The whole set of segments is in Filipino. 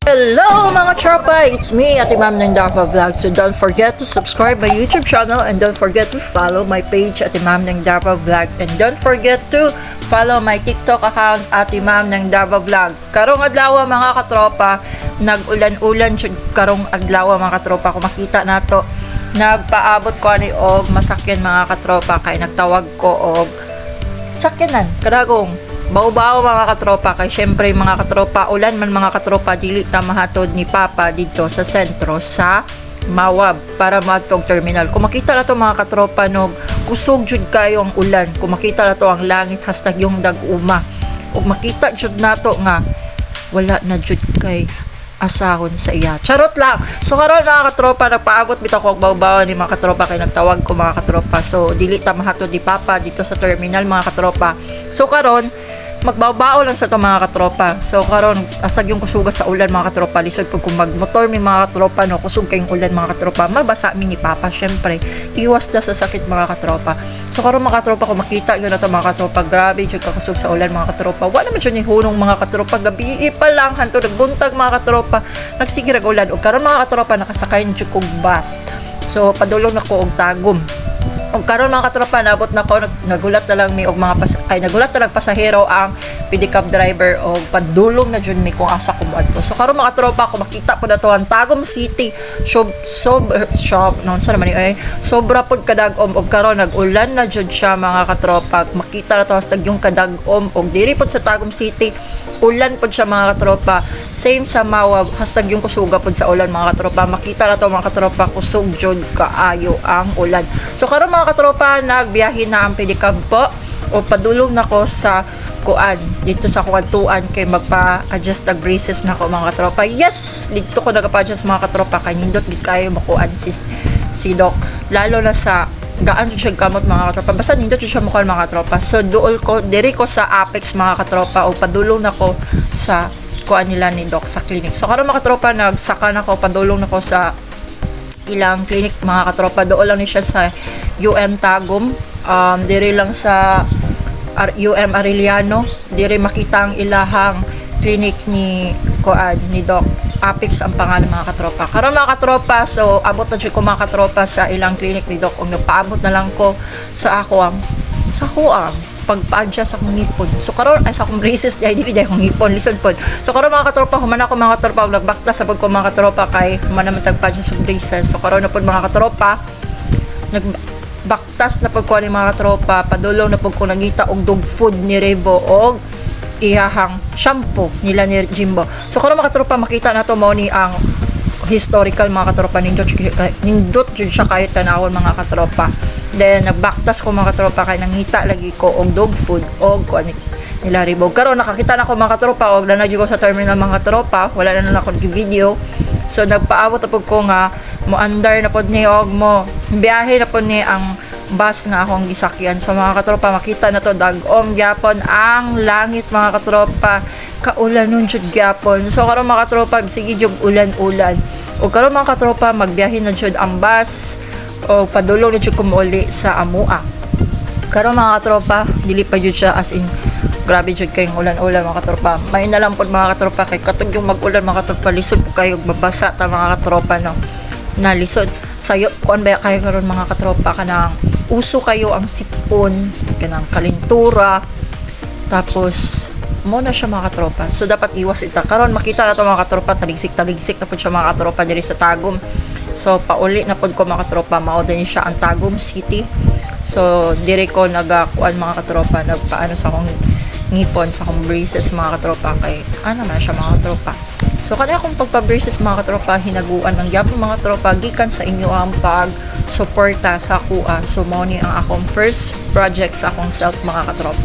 Hello mga tropa! It's me, Ate Ma'am ng Darva Vlog. So don't forget to subscribe my YouTube channel and don't forget to follow my page, Ate Ma'am ng Darva Vlog. And don't forget to follow my TikTok account, Ate Ma'am ng Darva Vlog. Karong adlaw mga katropa, nag-ulan-ulan karong adlaw mga katropa. Kung makita nato, nagpaabot ko ani og masakyan mga katropa kay nagtawag ko og sakyanan kadagong baw-baw mga katropa kay syempre mga katropa ulan man mga katropa dili ta mahatod ni Papa dito sa sentro sa Mawab para madtong terminal. Kung makita na to mga katropa nog kusog jud kayo ang ulan, kung makita na to ang langit hastag yung dag-uma ug makita jud nato nga wala na jud kay asahon sa iya. Charot lang. So karon mga katropa nagpaabot bitaw ko og baw-baw ni mga katropa kay nagtawag ko mga katropa. So dili ta mahatod di Papa dito sa terminal mga katropa. So karon magbaw-bao lang sa to mga katropa. So karon asag yung kusuga sa ulan mga katropa. Lisod pag kung magmotor mi mga katropa no kusog kayong ulan mga katropa. Mabasa mi ni Papa syempre. Iwas na sa sakit mga katropa. So karon mga katropa kung makita yun na to mga katropa, grabe jud ka kusog sa ulan mga katropa. Wala man jud ni hunong mga katropa, gabi pa lang hanto nagbuntag mga katropa. Nagsigirag ulan ug karon mga katropa nakasakay jud kog bus. So padulong nako og tagom. Og karon mga katropa naabot na ko nagulat na lang mi og mga nagulat na lang pasahero ang pedicab driver og padulong na jud mi kung asa ko moadto. So karon mga katropa ko makita po na to ang Tagum City shop non sa naman ay sobra pod kadagom og karon nag-ulan na jud siya mga katropa. Makita na to hastag yung kadagom og diri pod sa Tagum City ulan pod siya mga katropa. Same sa Mawab hastag yung kusuga pod sa ulan mga katropa. Makita na to mga katropa kusog jud kaayo ang ulan. So karon mga katropa nagbiyahe na ang pedicab po o padulong nako sa kuan dito sa kuantuan kay magpa-adjust tag braces nako mga katropa. Yes, dito ko nagpa-adjust mga katropa kay nindot gid kayo makuan si Doc lalo na sa gaan jud siya kamot mga katropa. Basta nindot jud siya mukuan mga katropa. So duol ko diri ko sa Apex mga katropa o padulong nako sa kuan nila ni Doc sa clinic. So karon mga katropa nagsaka nako padulong nako sa ilang clinic mga katropa. Doon lang ni siya sa UM Tagum, diri lang sa UM Arellano, diri makita ang ilahang clinic ni Doc Apex ang pangalan mga katropa. Karon mga katropa, so abot na jud ko mga katropa sa ilang clinic ni Doc ug nagpaabot na lang ko sa ako ang pagpa-adjust akong ngipon. So karon ay sa akong braces dili akong ngipon lisod pod. So karon mga katropa human ako mga katropa og nagbakta sa pag ko mga katropa kay human naman tagpa-adjust sa braces. So karon na pod mga katropa nagbaktas na pag ko ni mga katropa padulong na pag ko nangita og dog food ni Revo og iyahang shampoo nila ni Jimbo. So karon mga katropa makita na to mo ni ang historical mga katropa nindot jud siya kayo tanawon mga katropa. Then nagbaktas ko mga katropa kay nangita lagi ko og dog food og kuan nila Revo. Karon nakakita na ko mga katropa og na ko sa terminal mga katropa, wala na ako video. So nagpaabot apod ko nga mo under na pod ni og mo biyahe na pod ni ang bus nga akong gisakyan. So mga katropa makita na to dag-om gyapon ang langit mga katropa, kaulan nun jud gyapon. So karon mga katropa sige jud ulan-ulan o karon mga katropa magbiyahe na jud ang bus o padulong na jud kumuuli sa Amua. Karon mga katropa dili pa jud siya as in grabe jud kayong ulan-ulan mga katropa. May na lang pod mga katropa kay katong yung mag-ulan mga katropa lisod po kayo babasa ta mga katropa no na lisod sayo kuan ba kayo karon mga katropa kanang uso kayo ang sipon kanang kalintura tapos mo na siya mga katropa. So dapat iwas ita. Karon makita na to mga katropa taligsik na pod siya mga katropa diri sa Tagum. So pauli na pod ko mga katropa mao din siya ang Tagum City. So dire ko nagakuan mga katropa nagpaano sa akong ngipon sa akong braces mga katropa kay ano na siya mga katropa. So kanya akong pagpa-braces mga katropa hinaguan ng gyapon mga katropa gikan sa inyo ang pag-suporta sa kuha. So mao ni ang akong first project sa akong self mga katropa.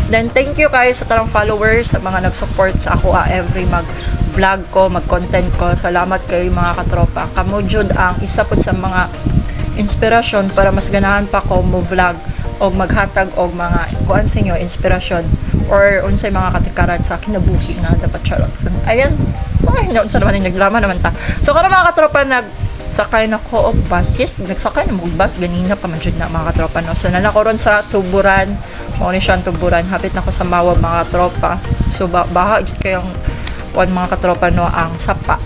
Then thank you guys sa tarang followers sa mga nag-support sa ako every mag-vlog ko, mag-content ko. Salamat kayo mga katropa. Kamo jud ang isa pod sa mga inspirasyon para mas ganahan pa ko mo vlog og maghatag og mga kuan sa inyo inspirasyon or unsay mga katikaran sa kinabuhi nga dapat charot. Ayan. Ay, unsa naman yung nagdrama naman ta. So karon mga katropa sakay na ko og bus. Yes, nagsakay na mo og bus ganina pa man jud na mga katropa no. So nala ko ron sa Tuburan. Mao ni siyang Tuburan. Hapit na ko sa Mawab mga katropa. So baha kayong kuan mga katropa no ang sapa.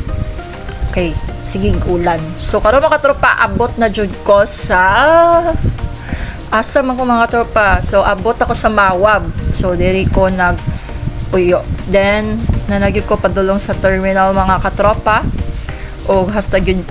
Okay, sige ulan. So karon mga katropa, abot na jud ko sa asa man ko mga katropa. So abot ako sa Mawab. So diri ko nag-uyo. Then nanagid ko padulong sa terminal mga katropa. O hasta yun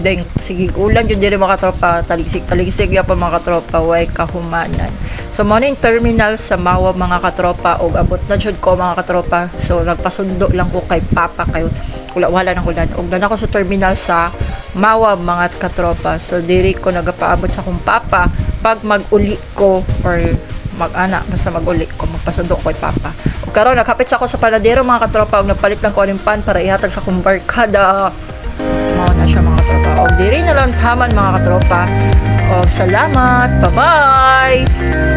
ding sige ulan yun diri mga katropa, taligsik ya pa mga katropa, way kahumanan. So mo ning terminal sa Mawab mga katropa, og abot na jud ko mga katropa. So nagpasundo lang ko kay Papa kay wala nang ulan. Og dan ako sa terminal sa Mawab mga katropa. So diri ko nagapaabot sa akong Papa pag mag-uli ko or mag-ana basta mag-uli ko, magpasundo ko kay Papa. Og karon nakapit sa ako sa paladero mga katropa, og nagpalit lang ko ning pan para ihatag sa akong barkada. Mao na siya mga katropa. Og diri na lang taman mga katropa. Og salamat. Bye-bye.